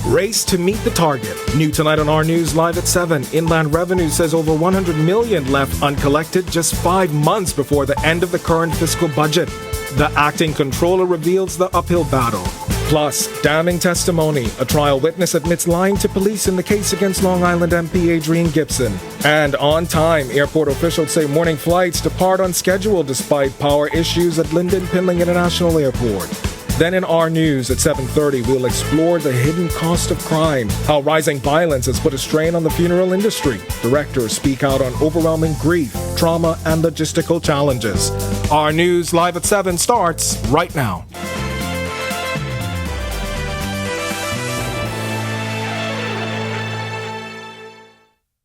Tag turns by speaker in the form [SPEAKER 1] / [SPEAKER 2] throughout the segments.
[SPEAKER 1] Race to meet the target. New tonight on Our News Live at 7. Inland Revenue says over $100 million left uncollected just 5 months before the end of the current fiscal budget. The acting controller reveals the uphill battle. Plus, damning testimony. A trial witness admits lying to police in the case against Long Island MP Adrian Gibson. And on time, airport officials say morning flights depart on schedule despite power issues at Lyndon Pinling International Airport. Then in Our News at 7:30, we'll explore the hidden cost of crime, how rising violence has put a strain on the funeral industry. Directors speak out on overwhelming grief, trauma, and logistical challenges. Our News Live at 7 starts right now.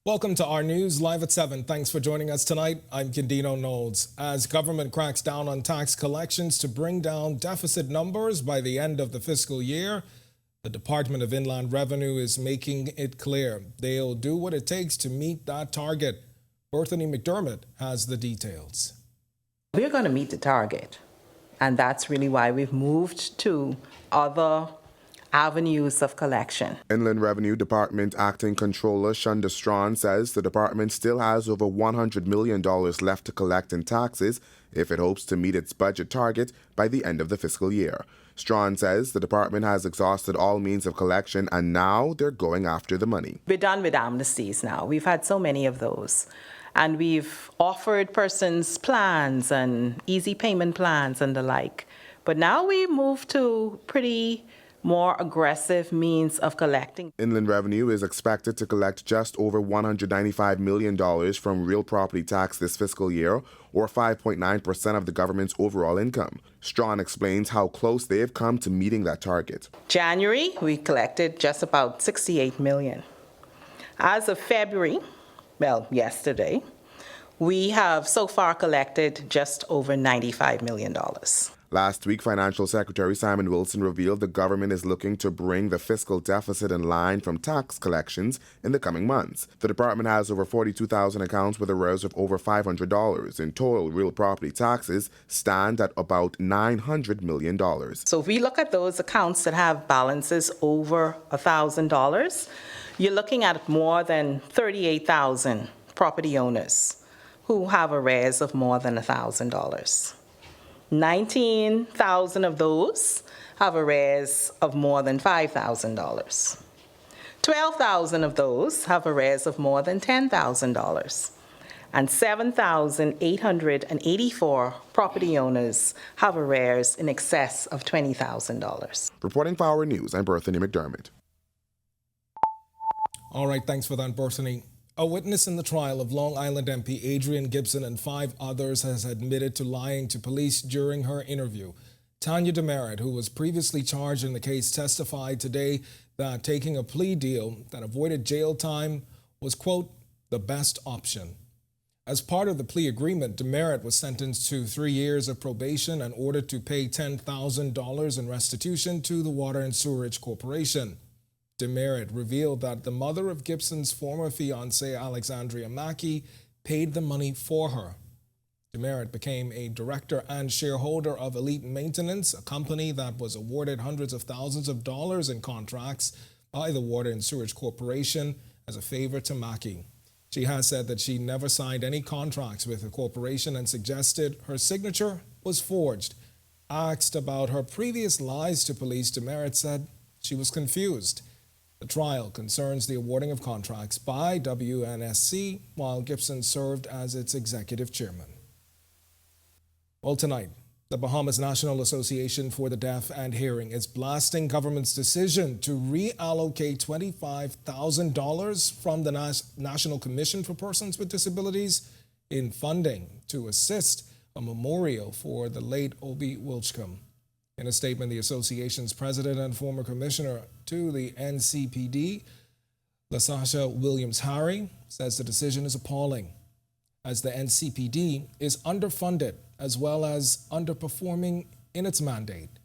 [SPEAKER 1] Welcome to Our News Live at 7. Thanks for joining us tonight. I'm Candino Knowles. As government cracks down on tax collections to bring down deficit numbers by the end of the fiscal year, the Department of Inland Revenue is making it clear they'll do what it takes to meet that target. Berthany McDermott has the details.
[SPEAKER 2] We're going to meet the target, and that's really why we've moved to other avenues of collection.
[SPEAKER 3] Inland Revenue Department Acting Controller Shonda Strawn says the department still has over $100 million left to collect in taxes if it hopes to meet its budget target by the end of the fiscal year. Strawn says the department has exhausted all means of collection and now they're going after the money.
[SPEAKER 2] We're done with amnesties now. We've had so many of those. And we've offered persons plans and easy payment plans and the like. But now we move to pretty more aggressive means of collecting.
[SPEAKER 3] Inland Revenue is expected to collect just over $195 million from real property tax this fiscal year, or 5.9% of the government's overall income. Strawn explains how close they have come to meeting that target.
[SPEAKER 2] January, we collected just about $68 million. As of February, yesterday, we have so far collected just over $95 million.
[SPEAKER 3] Last week, Financial Secretary Simon Wilson revealed the government is looking to bring the fiscal deficit in line from tax collections in the coming months. The department has over 42,000 accounts with arrears of over $500. In total, real property taxes stand at about $900 million.
[SPEAKER 2] So if we look at those accounts that have balances over $1,000, you're looking at more than 38,000 property owners who have arrears of more than $1,000. 19,000 of those have arrears of more than $5,000. 12,000 of those have arrears of more than $10,000. And 7,884 property owners have arrears in excess of $20,000.
[SPEAKER 3] Reporting for Our News, I'm Berthany McDermott.
[SPEAKER 1] All right, thanks for that, Berthany. A witness in the trial of Long Island MP Adrian Gibson and 5 others has admitted to lying to police during her interview. Tanya Demerit, who was previously charged in the case, testified today that taking a plea deal that avoided jail time was, quote, the best option. As part of the plea agreement, Demerit was sentenced to 3 years of probation and ordered to pay $10,000 in restitution to the Water and Sewerage Corporation. Demerit revealed that the mother of Gibson's former fiancée, Alexandria Mackey, paid the money for her. Demerit became a director and shareholder of Elite Maintenance, a company that was awarded hundreds of thousands of dollars in contracts by the Water and Sewerage Corporation as a favor to Mackey. She has said that she never signed any contracts with the corporation and suggested her signature was forged. Asked about her previous lies to police, Demerit said she was confused. The trial concerns the awarding of contracts by WNSC while Gibson served as its executive chairman. Well, tonight, the Bahamas National Association for the Deaf and Hearing is blasting government's decision to reallocate $25,000 from the National Commission for Persons with Disabilities in funding to assist a memorial for the late Obie Wilchcombe. In a statement, the association's president and former commissioner to the NCPD, LaSasha Williams-Harry, says the decision is appalling, as the NCPD is underfunded as well as underperforming in its mandate.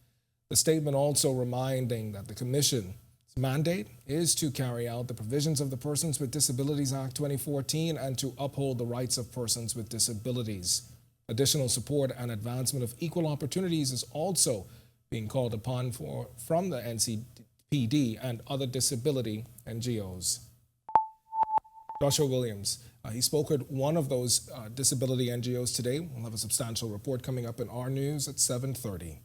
[SPEAKER 1] The statement also reminding that the commission's mandate is to carry out the provisions of the Persons with Disabilities Act 2014 and to uphold the rights of persons with disabilities. Additional support and advancement of equal opportunities is also being called upon from the NCPD PD, and other disability NGOs. Joshua Williams, he spoke at one of those disability NGOs today. We'll have a substantial report coming up in our news at 7:30.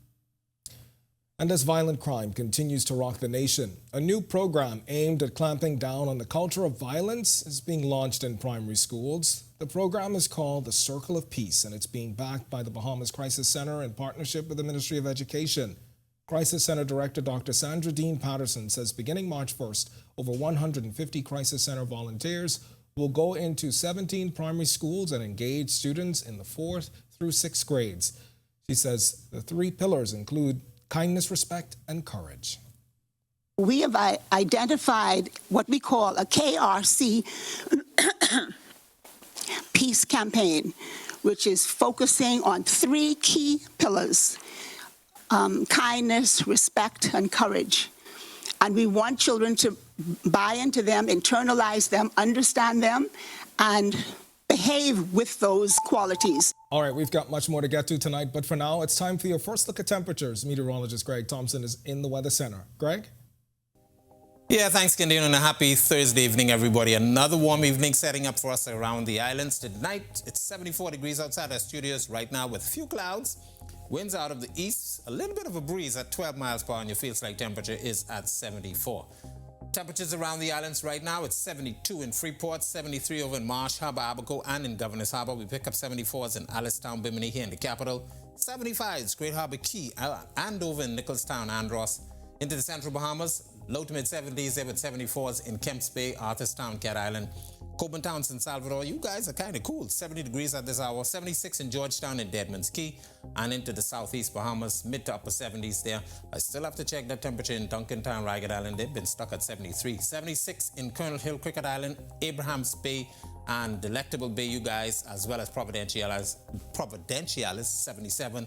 [SPEAKER 1] And as violent crime continues to rock the nation, a new program aimed at clamping down on the culture of violence is being launched in primary schools. The program is called the Circle of Peace, and it's being backed by the Bahamas Crisis Center in partnership with the Ministry of Education. Crisis Center Director Dr. Sandra Dean Patterson says beginning March 1st, over 150 Crisis Center volunteers will go into 17 primary schools and engage students in the 4th through 6th grades. She says the 3 pillars include kindness, respect, and courage.
[SPEAKER 4] We have identified what we call a KRC peace campaign, which is focusing on 3 key pillars: kindness, respect, and courage. And we want children to buy into them, internalize them, understand them, and behave with those qualities.
[SPEAKER 1] All right, we've got much more to get to tonight, but for now, it's time for your first look at temperatures. Meteorologist Greg Thompson is in the Weather Center. Greg?
[SPEAKER 5] Yeah, thanks, Kendion, and a happy Thursday evening, everybody. Another warm evening setting up for us around the islands. Tonight, it's 74 degrees outside our studios right now with few clouds. Winds out of the east, a little bit of a breeze at 12 miles per hour, and your feels like temperature is at 74. Temperatures around the islands right now, it's 72 in Freeport, 73 over in Marsh Harbour, Abaco, and in Governor's Harbour. We pick up 74s in Alistown, Bimini here in the capital. 75s, Great Harbour Key, and over in Nicholstown, Andros. Into the central Bahamas, low to mid 70s there with 74s in Kemps Bay, Arthurstown, Cat Island. Coburn Town, San Salvador, you guys are kind of cool. 70 degrees at this hour, 76 in Georgetown and Deadman's Key, and into the southeast Bahamas, mid to upper 70s there. I still have to check that temperature in Duncantown, Ragged Island. They've been stuck at 73. 76 in Colonel Hill, Cricket Island, Abraham's Bay, and Delectable Bay, you guys, as well as Providenciales, 77.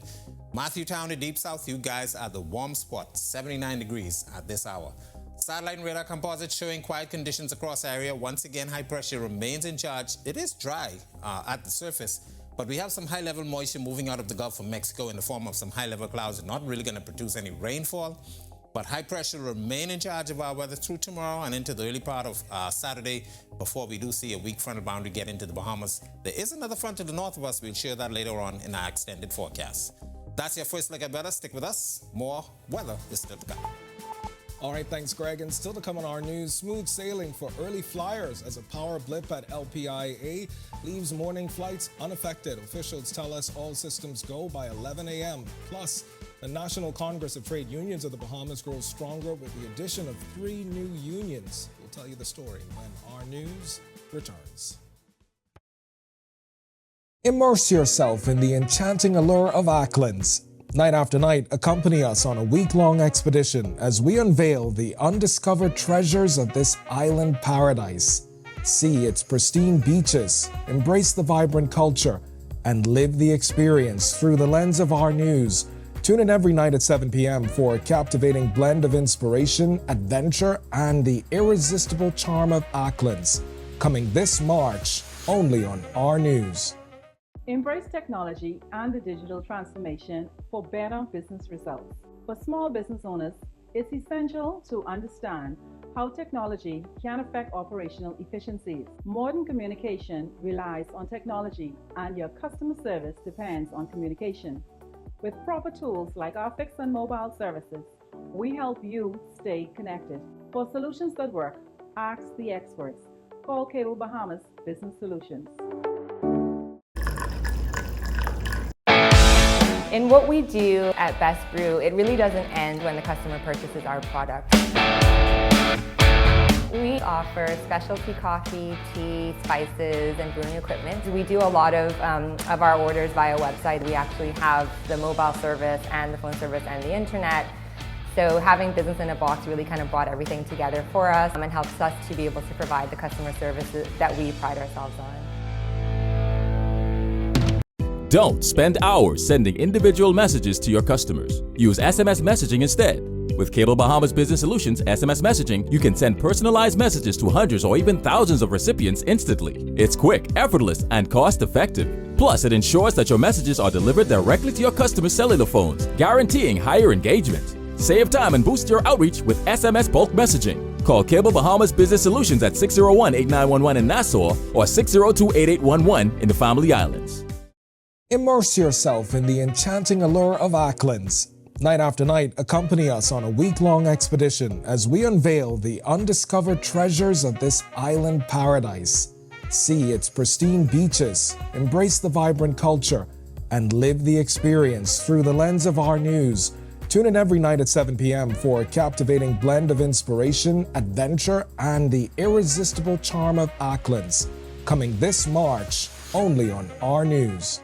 [SPEAKER 5] Matthewtown to Deep South, you guys are the warm spot, 79 degrees at this hour. Satellite and radar composites showing quiet conditions across area. Once again, high pressure remains in charge. It is dry at the surface, but we have some high-level moisture moving out of the Gulf of Mexico in the form of some high-level clouds. It's not really going to produce any rainfall, but high pressure remain in charge of our weather through tomorrow and into the early part of Saturday before we do see a weak frontal boundary get into the Bahamas. There is another front to the north of us. We'll share that later on in our extended forecast. That's your first look at weather. Stick with us. More weather is still to come.
[SPEAKER 1] All right, thanks, Greg. And still to come on our news, smooth sailing for early flyers as a power blip at LPIA leaves morning flights unaffected. Officials tell us all systems go by 11 a.m. Plus, the National Congress of Trade Unions of the Bahamas grows stronger with the addition of 3 new unions. We'll tell you the story when our news returns. Immerse yourself in the enchanting allure of Acklands. Night after night, accompany us on a week-long expedition as we unveil the undiscovered treasures of this island paradise. See its pristine beaches, embrace the vibrant culture, and live the experience through the lens of our news. Tune in every night at 7 p.m. for a captivating blend of inspiration, adventure, and the irresistible charm of Acklands. Coming this March, only on our news.
[SPEAKER 6] Embrace technology and the digital transformation for better business results. For small business owners, it's essential to understand how technology can affect operational efficiencies. Modern communication relies on technology, and your customer service depends on communication. With proper tools like our fixed and mobile services, we help you stay connected. For solutions that work, ask the experts. Call Cable Bahamas Business Solutions.
[SPEAKER 7] In what we do at Best Brew, it really doesn't end when the customer purchases our product. We offer specialty coffee, tea, spices, and brewing equipment. We do a lot of our orders via website. We actually have the mobile service and the phone service and the internet. So having business in a box really kind of brought everything together for us and helps us to be able to provide the customer services that we pride ourselves on.
[SPEAKER 8] Don't spend hours sending individual messages to your customers. Use SMS messaging instead. With Cable Bahamas Business Solutions SMS messaging, you can send personalized messages to hundreds or even thousands of recipients instantly. It's quick, effortless, and cost-effective. Plus, it ensures that your messages are delivered directly to your customers' cellular phones, guaranteeing higher engagement. Save time and boost your outreach with SMS bulk messaging. Call Cable Bahamas Business Solutions at 601-8911 in Nassau or 602-8811 in the Family Islands.
[SPEAKER 1] Immerse yourself in the enchanting allure of Acklands. Night after night, accompany us on a week-long expedition as we unveil the undiscovered treasures of this island paradise. See its pristine beaches, embrace the vibrant culture, and live the experience through the lens of our news. Tune in every night at 7 p.m. for a captivating blend of inspiration, adventure, and the irresistible charm of Acklands. Coming this March, only on Our News.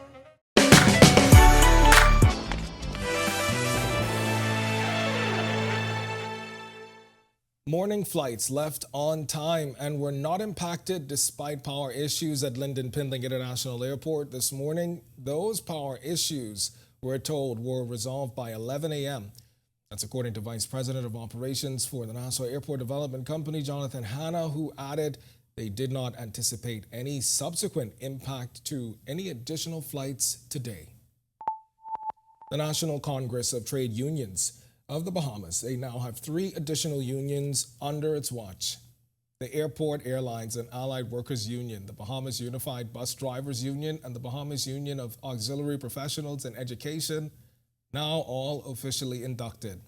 [SPEAKER 1] Morning flights left on time and were not impacted despite power issues at Lyndon Pindling International Airport this morning. Those power issues, we're told, were resolved by 11 a.m. That's according to Vice President of Operations for the Nassau Airport Development Company, Jonathan Hanna, who added they did not anticipate any subsequent impact to any additional flights today. The National Congress of Trade Unions of the Bahamas, they now have 3 additional unions under its watch. The Airport, Airlines, and Allied Workers Union, the Bahamas Unified Bus Drivers Union, and the Bahamas Union of Auxiliary Professionals in Education, now all officially inducted.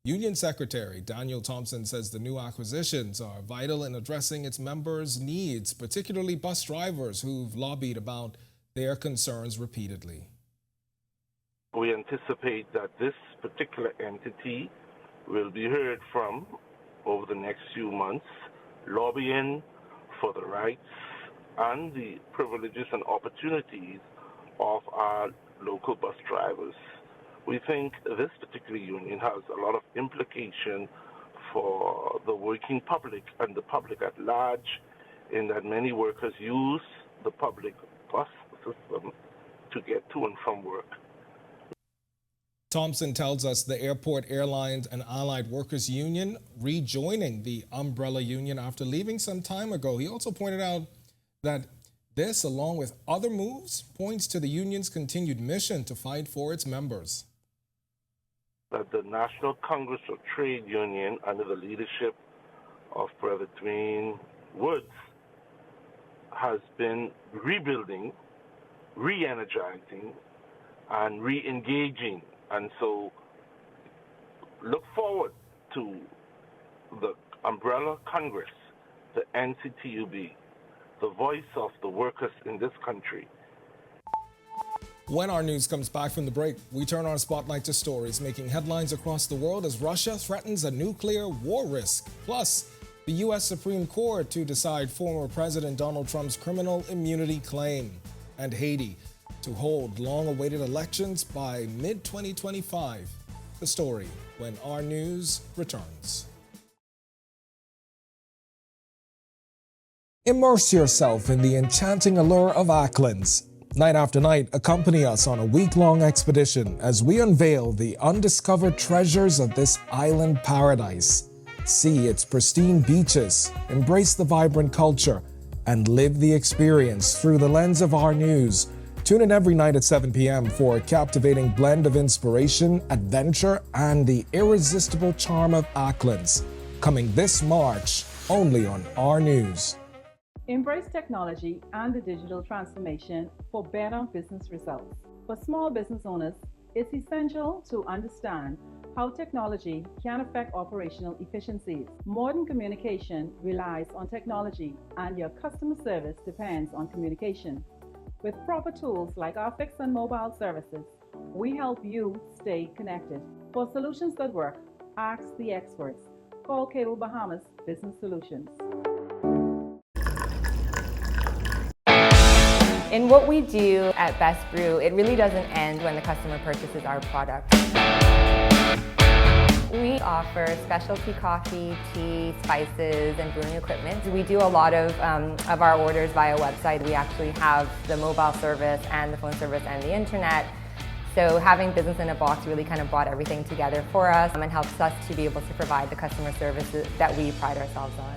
[SPEAKER 1] Union Secretary Daniel Thompson says the new acquisitions are vital in addressing its members' needs, particularly bus drivers who've lobbied about their concerns repeatedly.
[SPEAKER 9] We anticipate that this particular entity will be heard from over the next few months, lobbying for the rights and the privileges and opportunities of our local bus drivers. We think this particular union has a lot of implication for the working public and the public at large, in that many workers use the public bus system to get to and from work.
[SPEAKER 1] Thompson tells us the Airport, Airlines, and Allied Workers Union rejoining the umbrella union after leaving some time ago. He also pointed out that this, along with other moves, points to the union's continued mission to fight for its members.
[SPEAKER 9] That the National Congress of Trade Union, under the leadership of Brother Dwayne Woods, has been rebuilding, re-energizing, and re-engaging. And so look forward to the Umbrella Congress, the NCTUB, the voice of the workers in this country.
[SPEAKER 1] When our news comes back from the break, we turn our spotlight to stories making headlines across the world as Russia threatens a nuclear war risk. Plus, the U.S. Supreme Court to decide former President Donald Trump's criminal immunity claim. And Haiti to hold long-awaited elections by mid-2025. The story when our news returns. Immerse yourself in the enchanting allure of Acklands. Night after night, accompany us on a week-long expedition as we unveil the undiscovered treasures of this island paradise. See its pristine beaches, embrace the vibrant culture, and live the experience through the lens of our news. Tune in every night at 7 p.m. for a captivating blend of inspiration, adventure, and the irresistible charm of Acklands. Coming this March, only on Our News.
[SPEAKER 6] Embrace technology and the digital transformation for better business results. For small business owners, it's essential to understand how technology can affect operational efficiencies. Modern communication relies on technology, and your customer service depends on communication. With proper tools like our fixed and mobile services, we help you stay connected. For solutions that work, ask the experts. Call Cable Bahamas Business Solutions.
[SPEAKER 7] In what we do at Best Brew, it really doesn't end when the customer purchases our product. We offer specialty coffee, tea, spices, and brewing equipment. We do a lot of our orders via website. We actually have the mobile service and the phone service and the internet. So having business in a box really kind of brought everything together for us and helps us to be able to provide the customer services that we pride ourselves on.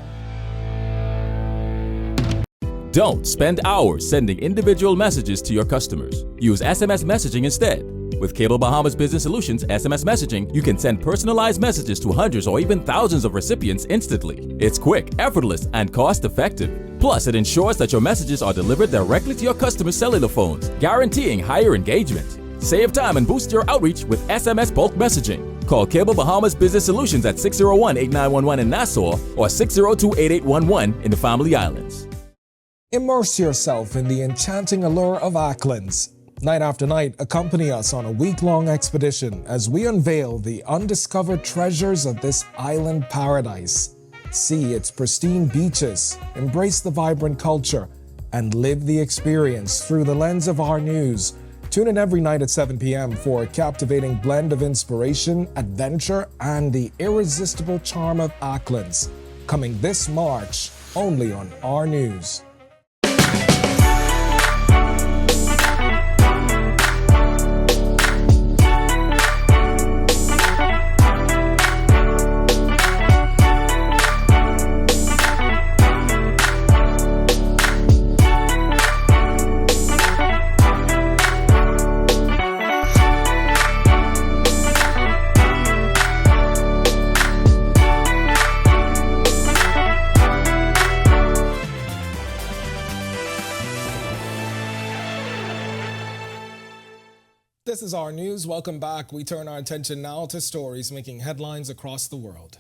[SPEAKER 8] Don't spend hours sending individual messages to your customers. Use SMS messaging instead. With Cable Bahamas Business Solutions SMS messaging, you can send personalized messages to hundreds or even thousands of recipients instantly. It's quick, effortless, and cost-effective. Plus, it ensures that your messages are delivered directly to your customers' cellular phones, guaranteeing higher engagement. Save time and boost your outreach with SMS bulk messaging. Call Cable Bahamas Business Solutions at 601-8911 in Nassau or 602-8811 in the Family Islands.
[SPEAKER 1] Immerse yourself in the enchanting allure of Acklands. Night after night, accompany us on a week-long expedition as we unveil the undiscovered treasures of this island paradise. See its pristine beaches, embrace the vibrant culture, and live the experience through the lens of our news. Tune in every night at 7 p.m. for a captivating blend of inspiration, adventure, and the irresistible charm of Acklands. Coming this March, only on Our News. This is Our News. Welcome back. We turn our attention now to stories making headlines across the world.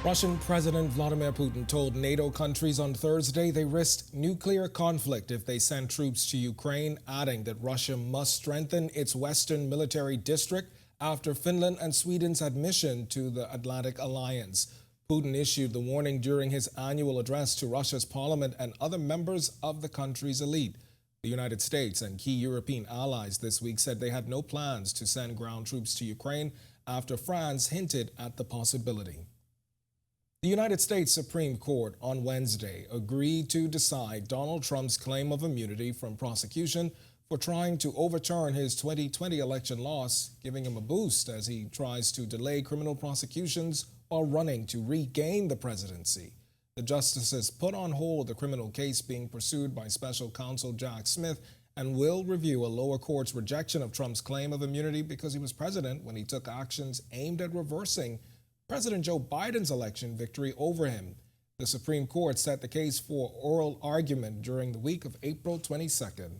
[SPEAKER 1] Russian President Vladimir Putin told NATO countries on Thursday they risked nuclear conflict if they sent troops to Ukraine, adding that Russia must strengthen its western military district after Finland and Sweden's admission to the Atlantic Alliance. Putin issued the warning during his annual address to Russia's parliament and other members of the country's elite. The United States and key European allies this week said they had no plans to send ground troops to Ukraine after France hinted at the possibility. The United States Supreme Court on Wednesday agreed to decide Donald Trump's claim of immunity from prosecution for trying to overturn his 2020 election loss, giving him a boost as he tries to delay criminal prosecutions while running to regain the presidency. The justices put on hold the criminal case being pursued by special counsel Jack Smith and will review a lower court's rejection of Trump's claim of immunity because he was president when he took actions aimed at reversing President Joe Biden's election victory over him. The Supreme Court set the case for oral argument during the week of April 22nd.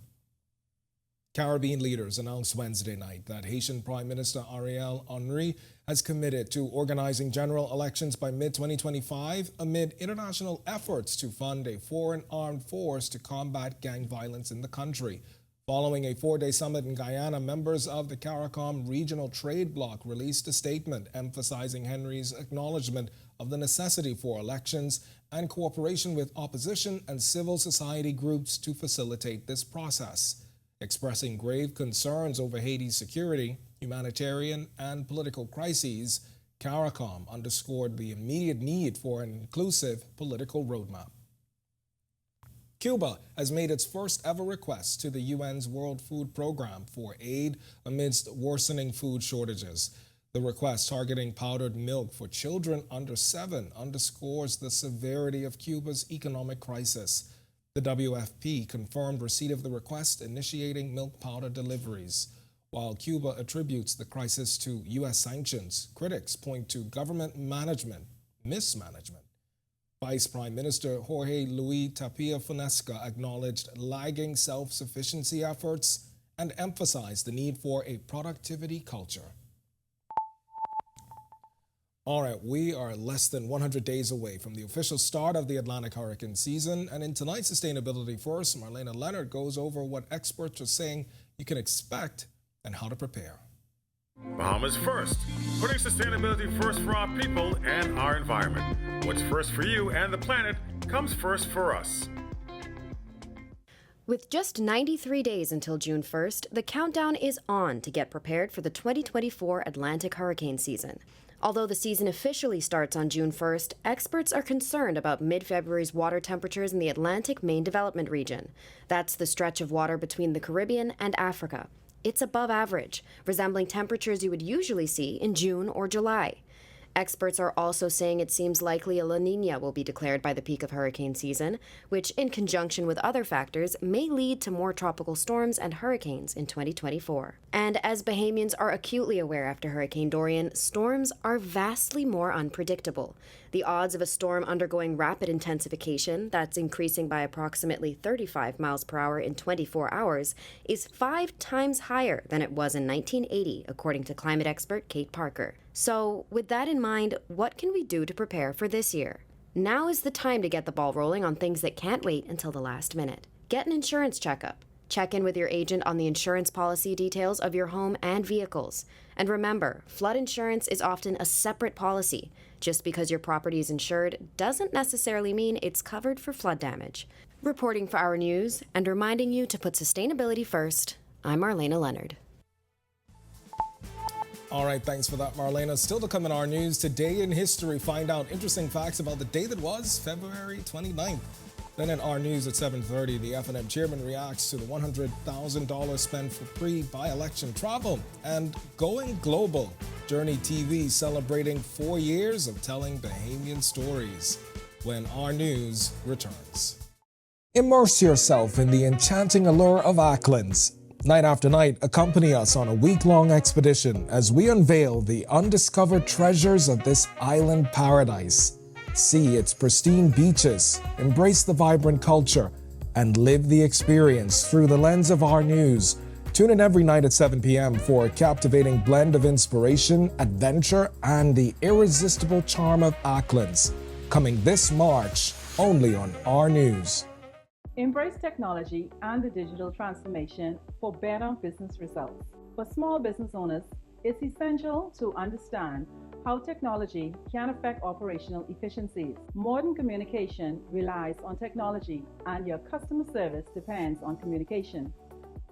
[SPEAKER 1] Caribbean leaders announced Wednesday night that Haitian Prime Minister Ariel Henry has committed to organizing general elections by mid-2025 amid international efforts to fund a foreign armed force to combat gang violence in the country. Following a four-day summit in Guyana, members of the CARICOM regional trade bloc released a statement emphasizing Henry's acknowledgement of the necessity for elections and cooperation with opposition and civil society groups to facilitate this process. Expressing grave concerns over Haiti's security, humanitarian, and political crises, CARICOM underscored the immediate need for an inclusive political roadmap. Cuba has made its first ever request to the UN's World Food Program for aid amidst worsening food shortages. The request, targeting powdered milk for children under 7, underscores the severity of Cuba's economic crisis. The WFP confirmed receipt of the request, initiating milk powder deliveries. While Cuba attributes the crisis to U.S. sanctions, critics point to government mismanagement. Vice Prime Minister Jorge Luis Tapia Funesca acknowledged lagging self-sufficiency efforts and emphasized the need for a productivity culture. All right, we are less than 100 days away from the official start of the Atlantic hurricane season, and in tonight's Sustainability First, Marlena Leonard goes over what experts are saying you can expect and how to prepare.
[SPEAKER 10] Bahamas first, putting sustainability first for our people and our environment. What's first for you and the planet comes first for us.
[SPEAKER 11] With just 93 days until June 1st, the countdown is on to get prepared for the 2024 Atlantic hurricane season. Although the season officially starts on June 1st, experts are concerned about mid-February's water temperatures in the Atlantic Main Development Region. That's the stretch of water between the Caribbean and Africa. It's above average, resembling temperatures you would usually see in June or July. Experts are also saying it seems likely a La Niña will be declared by the peak of hurricane season, which, in conjunction with other factors, may lead to more tropical storms and hurricanes in 2024. And as Bahamians are acutely aware after Hurricane Dorian, storms are vastly more unpredictable. The odds of a storm undergoing rapid intensification, that's increasing by approximately 35 miles per hour in 24 hours, is 5 times higher than it was in 1980, according to climate expert Kate Parker. So, with that in mind, what can we do to prepare for this year? Now is the time to get the ball rolling on things that can't wait until the last minute. Get an insurance checkup. Check in with your agent on the insurance policy details of your home and vehicles. And remember, flood insurance is often a separate policy. Just because your property is insured doesn't necessarily mean it's covered for flood damage. Reporting for Our News and reminding you to put sustainability first, I'm Marlena Leonard.
[SPEAKER 1] All right, thanks for that, Marlena. Still to come in Our News, today in history, find out interesting facts about the day that was February 29th. Then in Our News at 7:30, the F&M chairman reacts to the $100,000 spent for pre-by-election travel. And going global, Journey TV celebrating 4 years of telling Bahamian stories. When Our News returns. Immerse yourself in the enchanting allure of Acklands. Night after night, accompany us on a week-long expedition as we unveil the undiscovered treasures of this island paradise. See its pristine beaches, embrace the vibrant culture, and live the experience through the lens of Our News. Tune in every night at 7 p.m. for a captivating blend of inspiration, adventure, and the irresistible charm of Acklands. Coming this March, only on Our News.
[SPEAKER 6] Embrace technology and the digital transformation for better business results. For small business owners, it's essential to understand how technology can affect operational efficiencies. Modern communication relies on technology, and your customer service depends on communication.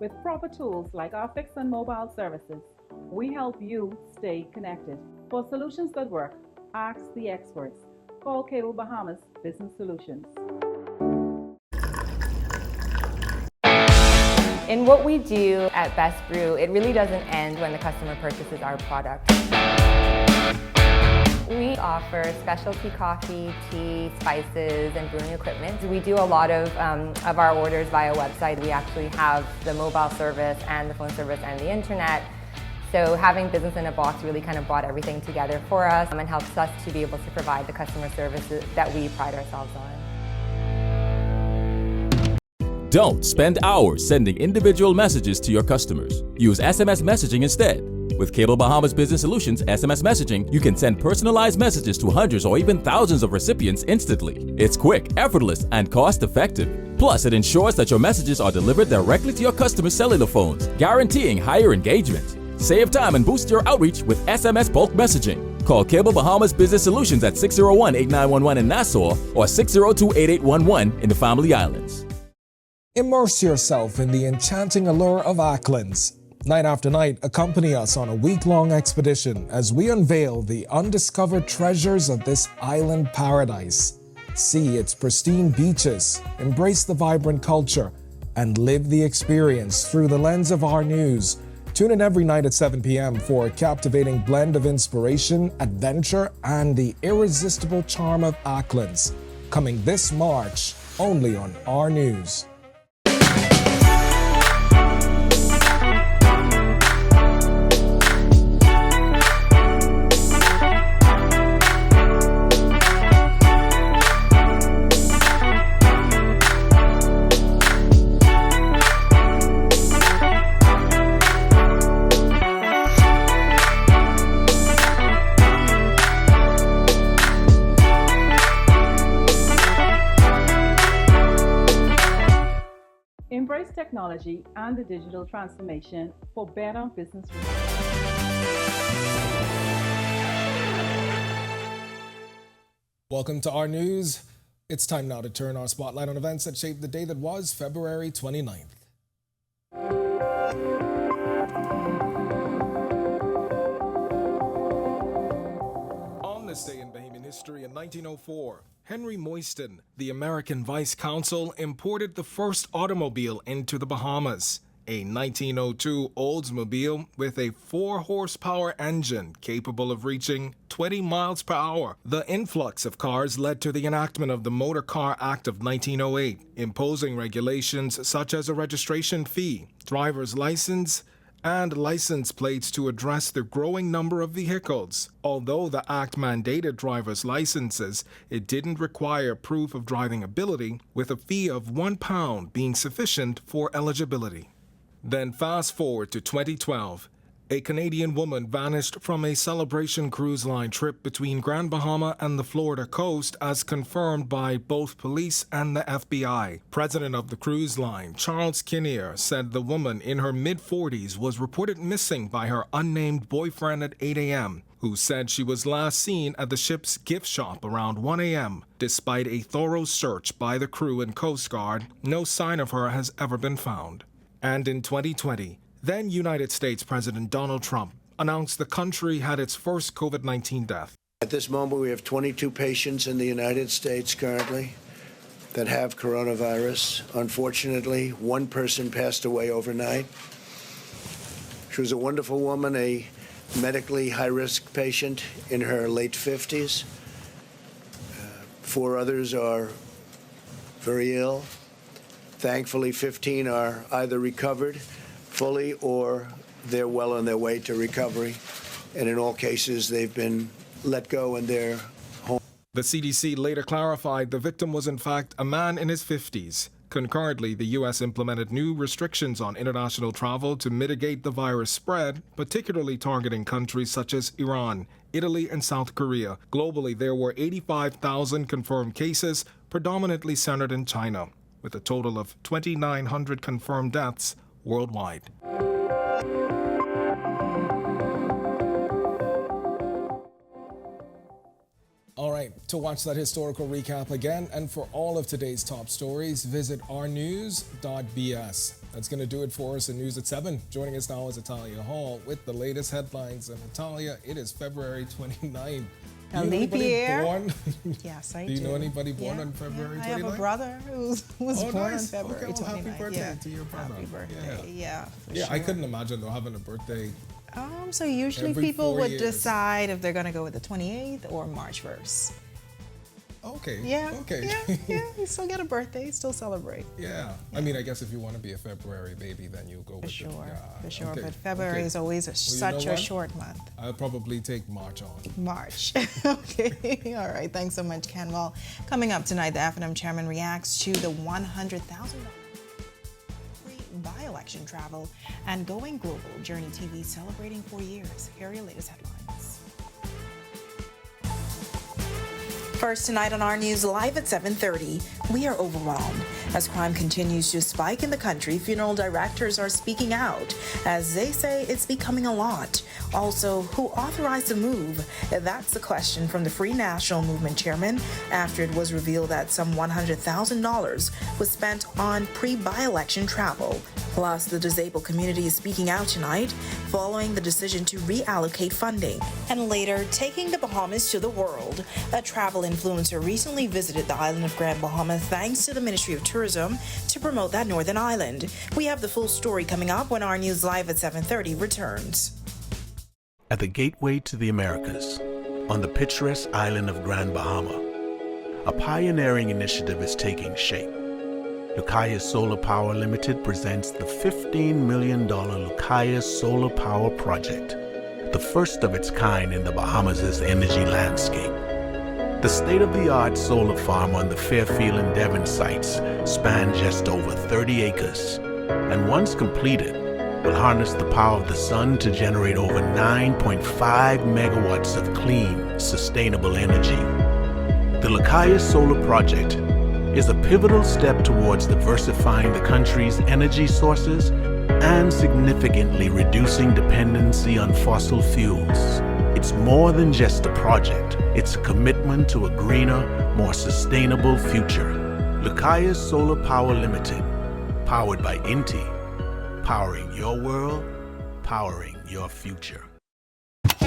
[SPEAKER 6] With proper tools like our fixed and mobile services, we help you stay connected. For solutions that work, ask the experts. Call Cable Bahamas Business Solutions.
[SPEAKER 7] In what we do at Best Brew, it really doesn't end when the customer purchases our product. We offer specialty coffee, tea, spices, and brewing equipment. We do a lot of our orders via website. We actually have the mobile service and the phone service and the internet. So having business in a box really kind of brought everything together for us and helps us to be able to provide the customer services that we pride ourselves on.
[SPEAKER 8] Don't spend hours sending individual messages to your customers. Use SMS messaging instead. With Cable Bahamas Business Solutions SMS messaging, you can send personalized messages to hundreds or even thousands of recipients instantly. It's quick, effortless, and cost-effective. Plus, it ensures that your messages are delivered directly to your customers' cellular phones, guaranteeing higher engagement. Save time and boost your outreach with SMS bulk messaging. Call Cable Bahamas Business Solutions at 601-8911 in Nassau or 602-8811 in the Family Islands.
[SPEAKER 1] Immerse yourself in the enchanting allure of Acklands. Night after night, accompany us on a week-long expedition as we unveil the undiscovered treasures of this island paradise. See its pristine beaches, embrace the vibrant culture, and live the experience through the lens of Our News. Tune in every night at 7 p.m. for a captivating blend of inspiration, adventure, and the irresistible charm of Acklands. Coming this March, only on Our News.
[SPEAKER 6] Embrace technology and the digital transformation for better business results.
[SPEAKER 1] Welcome to Our News. It's time now to turn our spotlight on events that shaped the day that was February 29th. On this day in Bahamian history in 1904, Henry Moiston, the American Vice Consul, imported the first automobile into the Bahamas. a 1902 Oldsmobile with a 4-horsepower engine capable of reaching 20 miles per hour. The influx of cars led to the enactment of the Motor Car Act of 1908, imposing regulations such as a registration fee, driver's license, and license plates to address the growing number of vehicles. Although the act mandated driver's licenses, it didn't require proof of driving ability, with a fee of £1 being sufficient for eligibility. Then fast forward to 2012. A Canadian woman vanished from a Celebration cruise line trip between Grand Bahama and the Florida coast, as confirmed by both police and the FBI. President of the cruise line, Charles Kinnear, said the woman in her mid-40s was reported missing by her unnamed boyfriend at 8 a.m., who said she was last seen at the ship's gift shop around 1 a.m. Despite a thorough search by the crew and Coast Guard, no sign of her has ever been found. And in 2020, then United States President Donald Trump announced the country had its first COVID-19 death.
[SPEAKER 12] At this moment, we have 22 patients in the United States currently that have coronavirus. Unfortunately, one person passed away overnight. She was a wonderful woman, a medically high-risk patient in her late 50s. 4 others are very ill. Thankfully, 15 are either recovered fully or they're well on their way to recovery. And in all cases, they've been let go and they're home.
[SPEAKER 1] The CDC later clarified the victim was in fact a man in his 50s. Concurrently, the U.S. implemented new restrictions on international travel to mitigate the virus spread, particularly targeting countries such as Iran, Italy, and South Korea. Globally, there were 85,000 confirmed cases, predominantly centered in China, with a total of 2,900 confirmed deaths worldwide. All right, to watch that historical recap again and for all of today's top stories, visit ournews.bs. That's going to do it for us in News at 7. Joining us now is Italia Hall with the latest headlines. And Italia, it is February 29th.
[SPEAKER 13] A leap year?
[SPEAKER 1] Born?
[SPEAKER 13] Yes, I do.
[SPEAKER 1] Do you know anybody born on February 29th?
[SPEAKER 13] I have a brother who was born on February 29th.
[SPEAKER 1] Happy birthday to your brother.
[SPEAKER 13] Happy birthday, yeah.
[SPEAKER 1] Sure. I couldn't imagine though having a birthday.
[SPEAKER 13] So usually people would decide if they're going to go with the 28th or March 1st.
[SPEAKER 1] Okay.
[SPEAKER 13] Yeah.
[SPEAKER 1] Okay.
[SPEAKER 13] Yeah. You still get a birthday, still celebrate.
[SPEAKER 1] Yeah. I mean, I guess if you want to be a February baby, then you'll go with
[SPEAKER 13] it. For sure.
[SPEAKER 1] Okay.
[SPEAKER 13] But February is always such a short month.
[SPEAKER 1] I'll probably take March on.
[SPEAKER 13] March. Okay. All right. Thanks so much, Ken. Well, coming up tonight, the F&M chairman reacts to the $100,000 by-election travel and going global. Journey TV celebrating 4 years. Here are your latest headlines. First tonight on our news live at 7:30, we are overwhelmed. As crime continues to spike in the country, funeral directors are speaking out as they say it's becoming a lot. Also, who authorized the move? That's the question from the Free National Movement chairman after it was revealed that some $100,000 was spent on pre-by-election travel. Plus, the disabled community is speaking out tonight following the decision to reallocate funding. And later, taking the Bahamas to the world. A travel influencer recently visited the island of Grand Bahama thanks to the Ministry of Tourism to promote that northern island. We have the full story coming up when our news live at 7:30 returns.
[SPEAKER 14] At the gateway to the Americas, on the picturesque island of Grand Bahama, a pioneering initiative is taking shape. Lucaya Solar Power Limited presents the $15 million Lucaya Solar Power Project, the first of its kind in the Bahamas' energy landscape. The state-of-the-art solar farm on the Fairfield and Devon sites spans just over 30 acres, and once completed, will harness the power of the sun to generate over 9.5 megawatts of clean, sustainable energy. The Lucaya Solar Project is a pivotal step towards diversifying the country's energy sources and significantly reducing dependency on fossil fuels. It's more than just a project. It's a commitment to a greener, more sustainable future. Lucaya Solar Power Limited, powered by Inti, powering your world, powering your future.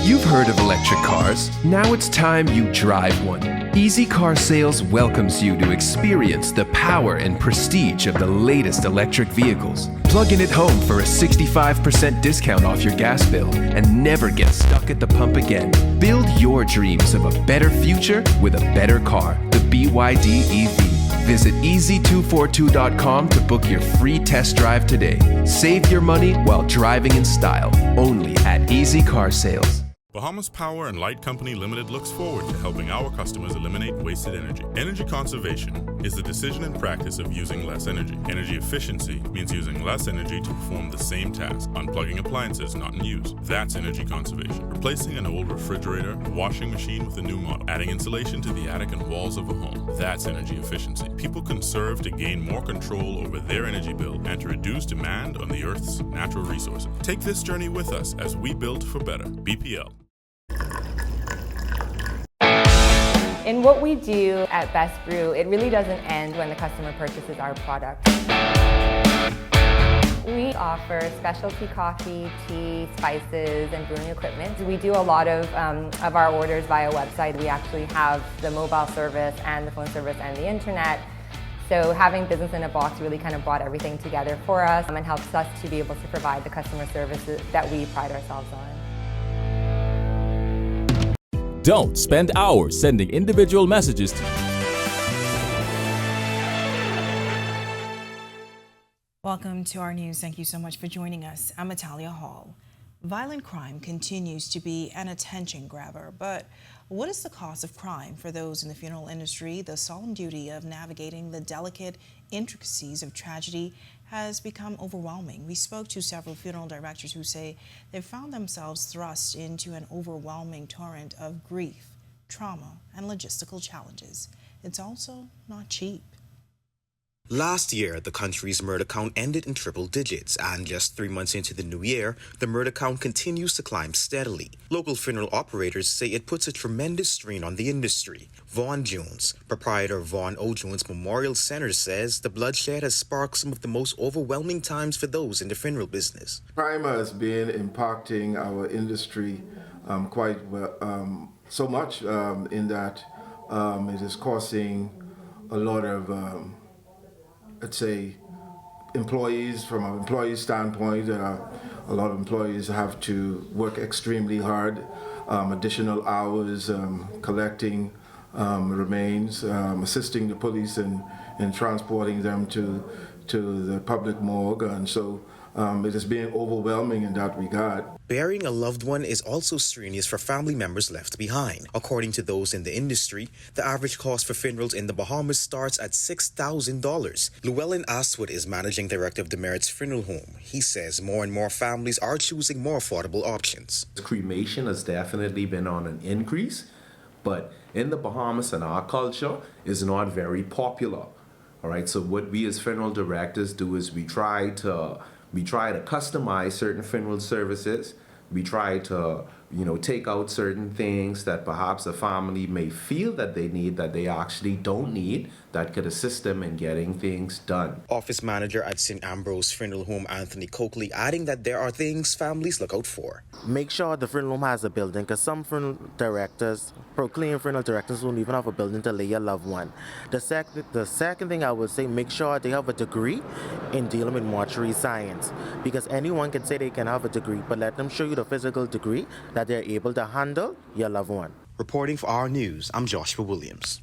[SPEAKER 15] You've heard of electric cars. Now it's time you drive one. Easy Car Sales welcomes you to experience the power and prestige of the latest electric vehicles. Plug in at home for a 65% discount off your gas bill and never get stuck at the pump again. Build your dreams of a better future with a better car, the BYD EV. Visit easy242.com to book your free test drive today. Save your money while driving in style, only at Easy Car Sales.
[SPEAKER 16] Bahamas Power and Light Company Limited looks forward to helping our customers eliminate wasted energy. Energy conservation is the decision and practice of using less energy. Energy efficiency means using less energy to perform the same task, unplugging appliances not in use. That's energy conservation. Replacing an old refrigerator, washing machine with a new model, adding insulation to the attic and walls of a home. That's energy efficiency. People conserve to gain more control over their energy bill and to reduce demand on the Earth's natural resources. Take this journey with us as we build for better. BPL.
[SPEAKER 7] In what we do at Best Brew, it really doesn't end when the customer purchases our product. We offer specialty coffee, tea, spices, and brewing equipment. We do a lot of our orders via website. We actually have the mobile service and the phone service and the internet. So having business in a box really kind of brought everything together for us and helps us to be able to provide the customer services that we pride ourselves on.
[SPEAKER 8] Don't spend hours sending individual messages to
[SPEAKER 13] Welcome to our news. Thank you so much for joining us. I'm Natalia Hall. Violent crime continues to be an attention grabber, but what is the cost of crime for those in the funeral industry? The solemn duty of navigating the delicate intricacies of tragedy has become overwhelming. We spoke to several funeral directors who say they found themselves thrust into an overwhelming torrent of grief, trauma, and logistical challenges. It's also not cheap.
[SPEAKER 17] Last year, the country's murder count ended in triple digits, and just 3 months into the new year, the murder count continues to climb steadily. Local funeral operators say it puts a tremendous strain on the industry. Vaughn Jones, proprietor of Vaughn O. Jones Memorial Center, says the bloodshed has sparked some of the most overwhelming times for those in the funeral business.
[SPEAKER 18] Crime has been impacting our industry quite well, so much in that it is causing a lot of let's say, employees, from an employee standpoint, a lot of employees have to work extremely hard, additional hours, collecting remains, assisting the police in transporting them to the public morgue, and so it is being overwhelming in that regard.
[SPEAKER 17] Burying a loved one is also strenuous for family members left behind. According to those in the industry, the average cost for funerals in the Bahamas starts at $6,000. Llewellyn Aswood is managing director of the Merritt's Funeral Home. He says more and more families are choosing more affordable options.
[SPEAKER 19] Cremation has definitely been on an increase, but in the Bahamas and our culture is not very popular. All right, so what we as funeral directors do is we try to customize certain funeral services. We try to, take out certain things that perhaps a family may feel that they need that they actually don't need, that could assist them in getting things done.
[SPEAKER 17] Office manager at St. Ambrose Funeral Home, Anthony Coakley, adding that there are things families look out for.
[SPEAKER 20] Make sure the funeral home has a building, because some funeral directors, proclaimed funeral directors, don't even have a building to lay your loved one. The second thing I would say, make sure they have a degree in dealing with mortuary science, because anyone can say they can have a degree, but let them show you the physical degree that they're able to handle your loved one.
[SPEAKER 17] Reporting for Our News, I'm Joshua Williams.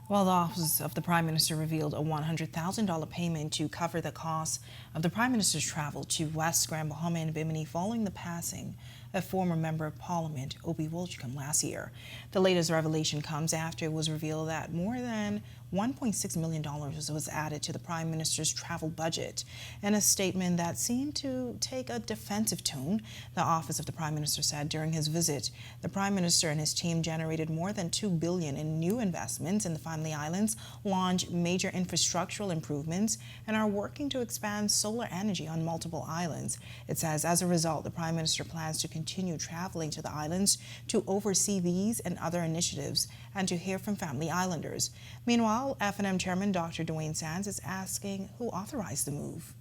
[SPEAKER 13] Well, the Office of the Prime Minister revealed a $100,000 payment to cover the cost of the Prime Minister's travel to West Grand Bahama and Bimini following the passing of former Member of Parliament Obi Woolcombe last year. The latest revelation comes after it was revealed that more than $1.6 million was added to the Prime Minister's travel budget. In a statement that seemed to take a defensive tone, the Office of the Prime Minister said during his visit, the Prime Minister and his team generated more than $2 billion in new investments in the Family Islands, launched major infrastructural improvements, and are working to expand solar energy on multiple islands. It says as a result, the Prime Minister plans to continue traveling to the islands to oversee these and other initiatives and to hear from Family Islanders. Meanwhile, F&M Chairman Dr. Dwayne Sands is asking who authorized the move.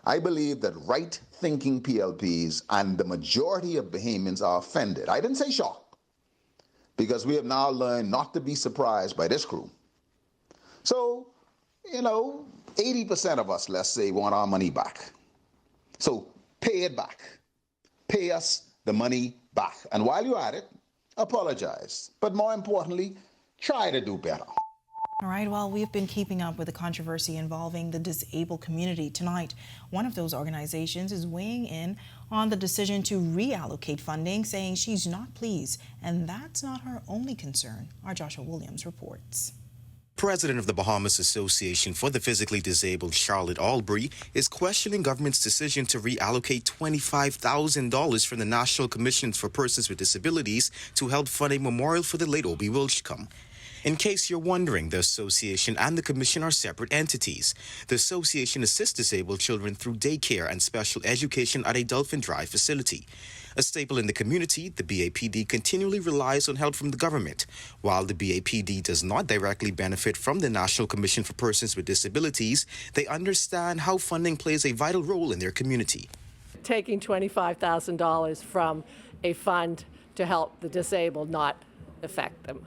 [SPEAKER 21] I believe that right-thinking PLPs and the majority of Bahamians are offended. I didn't say shocked, because we have now learned not to be surprised by this crew. So, 80% of us, let's say, want our money back. So pay it back. Pay us the money back. And while you're at it, apologize. But more importantly, try to do better.
[SPEAKER 13] All right, well, we've been keeping up with the controversy involving the disabled community. Tonight, one of those organizations is weighing in on the decision to reallocate funding, saying she's not pleased, and that's not her only concern. Our Joshua Williams reports.
[SPEAKER 17] President of the Bahamas Association for the Physically Disabled, Charlotte Albury, is questioning government's decision to reallocate $25,000 from the National Commission for Persons with Disabilities to help fund a memorial for the late Obie Wilchcombe. In case you're wondering, the association and the commission are separate entities. The association assists disabled children through daycare and special education at a Dolphin Drive facility. A staple in the community, the BAPD continually relies on help from the government. While the BAPD does not directly benefit from the National Commission for Persons with Disabilities, they understand how funding plays a vital role in their community.
[SPEAKER 22] Taking $25,000 from a fund to help the disabled not affect them.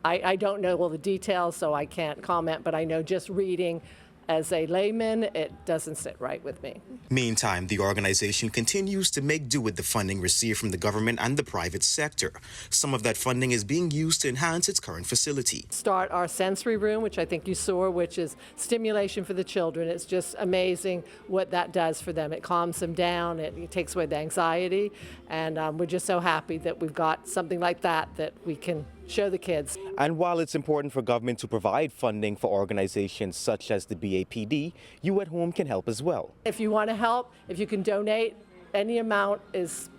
[SPEAKER 22] I don't know all the details, so I can't comment, but I know just reading as a layman, it doesn't sit right with me.
[SPEAKER 17] Meantime, the organization continues to make do with the funding received from the government and the private sector. Some of that funding is being used to enhance its current facility.
[SPEAKER 22] Start our sensory room, which I think you saw, which is stimulation for the children. It's just amazing what that does for them. It calms them down, it takes away the anxiety, and we're just so happy that we've got something like that we can show the kids.
[SPEAKER 17] And while it's important for government to provide funding for organizations such as the BAPD, you at home can help as well.
[SPEAKER 22] If you want to help, if you can donate, any amount is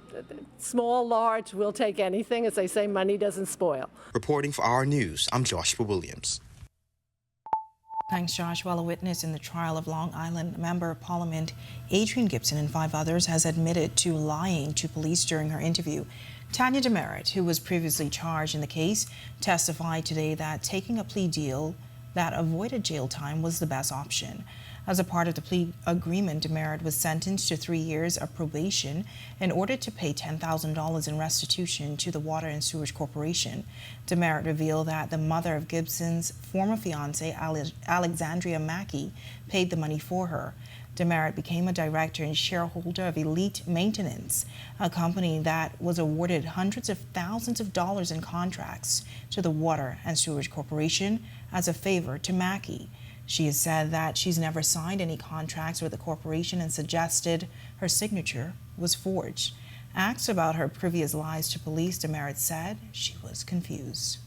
[SPEAKER 22] small, large, we'll take anything. As they say, money doesn't spoil.
[SPEAKER 17] Reporting for Our News, I'm Joshua Williams.
[SPEAKER 13] Thanks, Josh. While a witness in the trial of Long Island Member of Parliament Adrian Gibson and 5 others has admitted to lying to police during her interview, Tanya Demerit, who was previously charged in the case, testified today that taking a plea deal that avoided jail time was the best option. As a part of the plea agreement, Demerit was sentenced to 3 years of probation in order to pay $10,000 in restitution to the Water and Sewage Corporation. Demerit revealed that the mother of Gibson's former fiancée, Alexandria Mackey, paid the money for her. Demerit became a director and shareholder of Elite Maintenance, a company that was awarded hundreds of thousands of dollars in contracts to the Water and Sewage Corporation as a favor to Mackey. She has said that she's never signed any contracts with the corporation and suggested her signature was forged. Asked about her previous lies to police, Demerit said she was confused.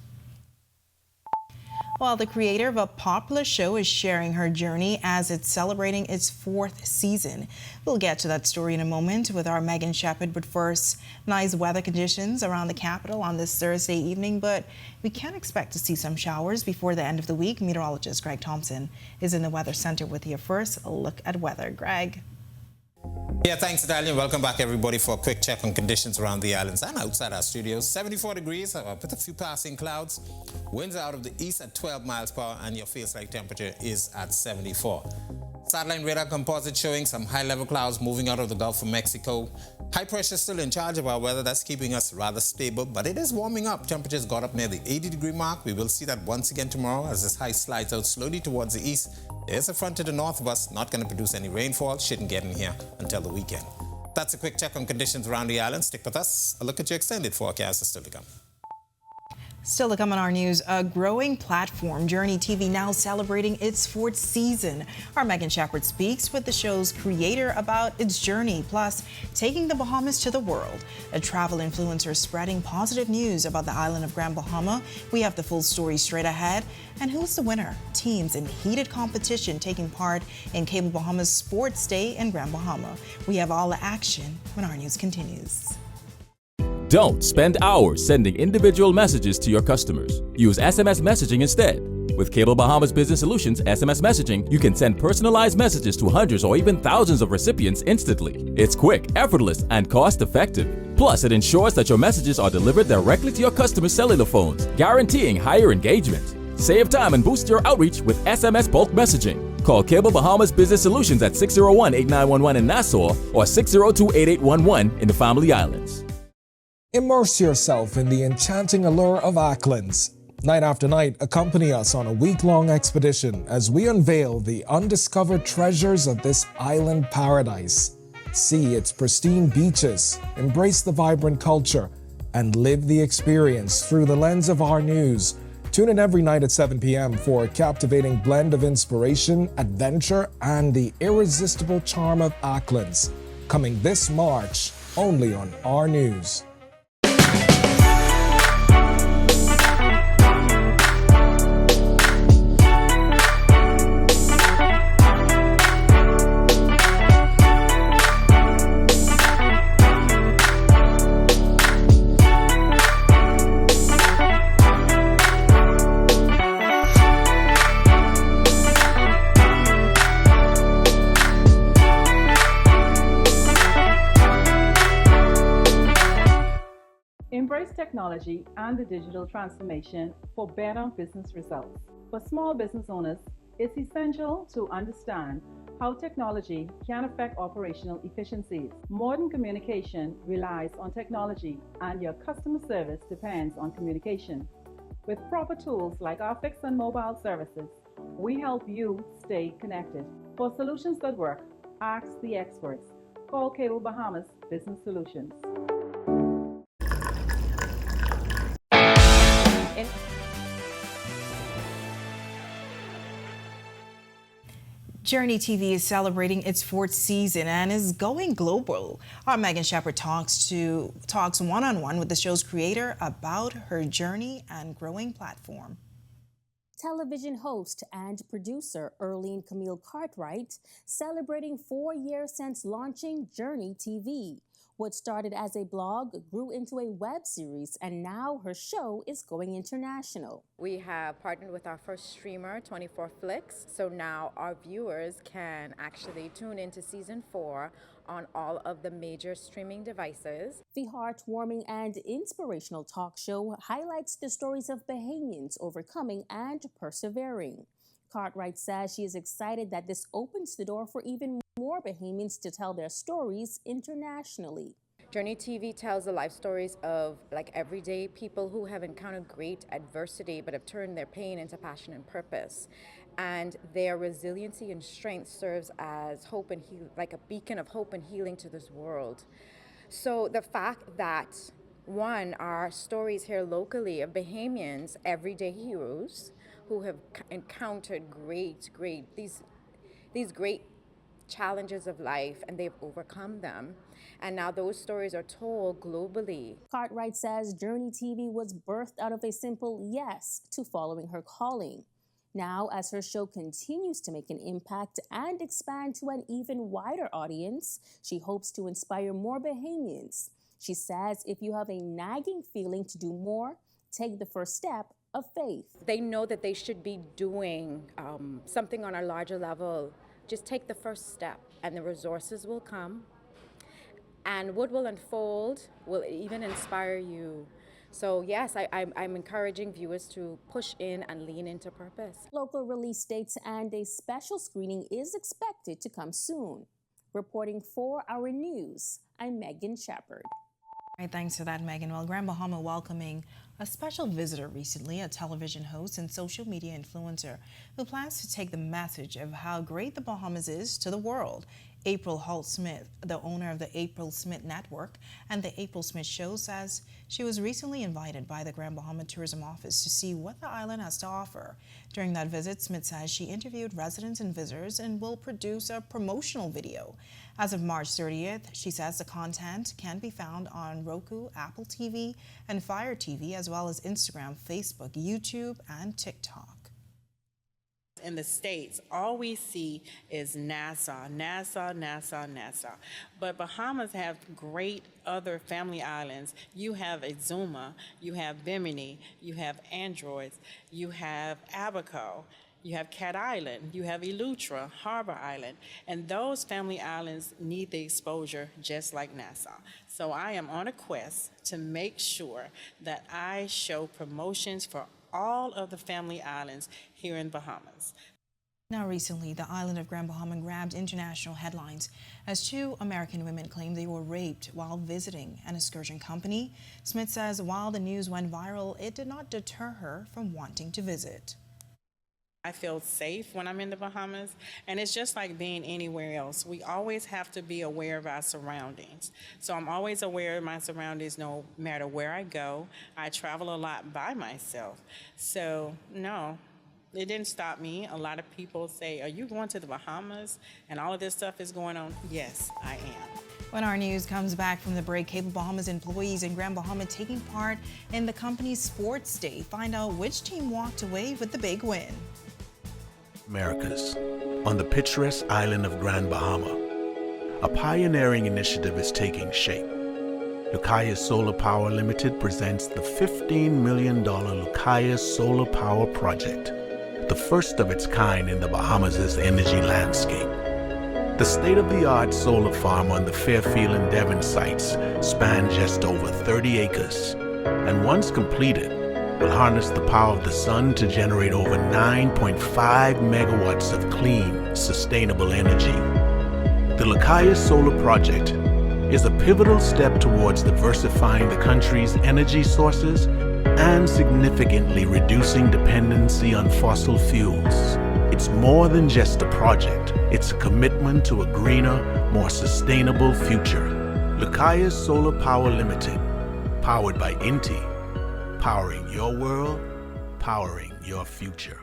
[SPEAKER 13] Well, the creator of a popular show is sharing her journey as it's celebrating its 4th season. We'll get to that story in a moment with our Megan Shepherd, but first, nice weather conditions around the capital on this Thursday evening, but we can expect to see some showers before the end of the week. Meteorologist Greg Thompson is in the Weather Center with your first look at weather. Greg.
[SPEAKER 5] Yeah, thanks, Natalia. Welcome back, everybody, for a quick check on conditions around the islands and outside our studios. 74 degrees, with a few passing clouds. Winds out of the east at 12 miles per hour, and your feels-like temperature is at 74. Satellite radar composite showing some high-level clouds moving out of the Gulf of Mexico. High pressure still in charge of our weather. That's keeping us rather stable, but it is warming up. Temperatures got up near the 80-degree mark. We will see that once again tomorrow as this high slides out slowly towards the east. There's a front to the north of us, not going to produce any rainfall. Shouldn't get in here until the weekend. That's a quick check on conditions around the island. Stick with us. A look at your extended forecast is still to come.
[SPEAKER 13] Still to come on our news, a growing platform, Journey TV, now celebrating its 4th season. Our Megan Shepherd speaks with the show's creator about its journey, plus taking the Bahamas to the world. A travel influencer spreading positive news about the island of Grand Bahama. We have the full story straight ahead. And who's the winner? Teams in heated competition taking part in Cable Bahamas Sports Day in Grand Bahama. We have all the action when our news continues.
[SPEAKER 8] Don't spend hours sending individual messages to your customers. Use SMS messaging instead. With Cable Bahamas Business Solutions SMS messaging, you can send personalized messages to hundreds or even thousands of recipients instantly. It's quick, effortless, and cost-effective. Plus, it ensures that your messages are delivered directly to your customers' cellular phones, guaranteeing higher engagement. Save time and boost your outreach with SMS bulk messaging. Call Cable Bahamas Business Solutions at 601-8911 in Nassau or 602-8811 in the Family Islands.
[SPEAKER 1] Immerse yourself in the enchanting allure of Acklands. Night after night, accompany us on a week-long expedition as we unveil the undiscovered treasures of this island paradise. See its pristine beaches, embrace the vibrant culture, and live the experience through the lens of our news. Tune in every night at 7 p.m. for a captivating blend of inspiration, adventure, and the irresistible charm of Acklands. Coming this March, only on Our News.
[SPEAKER 6] Embrace technology and the digital transformation for better business results. For small business owners, it's essential to understand how technology can affect operational efficiencies. Modern communication relies on technology, and your customer service depends on communication. With proper tools like our fixed and mobile services, we help you stay connected. For solutions that work, ask the experts. Call Cable Bahamas Business Solutions.
[SPEAKER 2] Journey TV is celebrating its 4th season and is going global. Our Megan Shepherd talks one-on-one with the show's creator about her journey and growing platform.
[SPEAKER 3] Television host and producer Erlene Camille Cartwright celebrating 4 years since launching Journey TV. What started as a blog grew into a web series, and now her show is going international.
[SPEAKER 7] We have partnered with our first streamer, 24 Flicks, so now our viewers can actually tune into season 4 on all of the major streaming devices.
[SPEAKER 3] The heartwarming and inspirational talk show highlights the stories of Bahamians overcoming and persevering. Cartwright says she is excited that this opens the door for even more Bahamians to tell their stories internationally.
[SPEAKER 7] Journey TV tells the life stories of everyday people who have encountered great adversity but have turned their pain into passion and purpose. And their resiliency and strength serves as hope and like a beacon of hope and healing to this world. So the fact that our stories here locally of Bahamians, everyday heroes who have encountered these great challenges of life, and they've overcome them. And now those stories are told globally.
[SPEAKER 3] Cartwright says Journey TV was birthed out of a simple yes to following her calling. Now, as her show continues to make an impact and expand to an even wider audience, she hopes to inspire more Bahamians. She says if you have a nagging feeling to do more, take the first step of faith.
[SPEAKER 7] They know that they should be doing something on a larger level. Just take the first step, and the resources will come. And what will unfold will even inspire you. So yes, I'm encouraging viewers to push in and lean into purpose.
[SPEAKER 3] Local release dates and a special screening is expected to come soon. Reporting for Our News, I'm Megan Shepherd.
[SPEAKER 2] All right, thanks for that, Megan. Well, Grand Bahama welcoming a special visitor recently, a television host and social media influencer who plans to take the message of how great the Bahamas is to the world. April Holt-Smith, the owner of the April Smith Network and the April Smith Show, says she was recently invited by the Grand Bahama Tourism Office to see what the island has to offer. During that visit, Smith says she interviewed residents and visitors and will produce a promotional video. As of March 30th, she says the content can be found on Roku, Apple TV, and Fire TV, as well as Instagram, Facebook, YouTube, and TikTok.
[SPEAKER 23] In the States, all we see is Nassau. But Bahamas have great other family islands. You have Exuma, you have Bimini, you have Androids, you have Abaco, you have Cat Island, you have Eleuthera, Harbor Island, and those family islands need the exposure just like Nassau. So I am on a quest to make sure that I show promotions for all of the family islands here in Bahamas.
[SPEAKER 2] Now, recently, the island of Grand Bahama grabbed international headlines as 2 American women claimed they were raped while visiting an excursion company. Smith says while the news went viral, it did not deter her from wanting to visit.
[SPEAKER 23] I feel safe when I'm in the Bahamas, and it's just like being anywhere else. We always have to be aware of our surroundings. So I'm always aware of my surroundings no matter where I go. I travel a lot by myself. So, no. It didn't stop me. A lot of people say, are you going to the Bahamas and all of this stuff is going on? Yes, I am.
[SPEAKER 2] When our news comes back from the break, Cable Bahamas employees in Grand Bahama taking part in the company's sports day. Find out which team walked away with the big win.
[SPEAKER 14] Americas, on the picturesque island of Grand Bahama, a pioneering initiative is taking shape. Lucaya Solar Power Limited presents the $15 million Lucaya Solar Power Project, the first of its kind in the Bahamas' energy landscape. The state-of-the-art solar farm on the Fairfield and Devon sites spans just over 30 acres, and once completed, will harness the power of the sun to generate over 9.5 megawatts of clean, sustainable energy. The Lucaya Solar Project is a pivotal step towards diversifying the country's energy sources and significantly reducing dependency on fossil fuels. It's more than just a project. It's a commitment to a greener, more sustainable future. Lucaya Solar Power Limited, powered by Inti, powering your world, powering your future.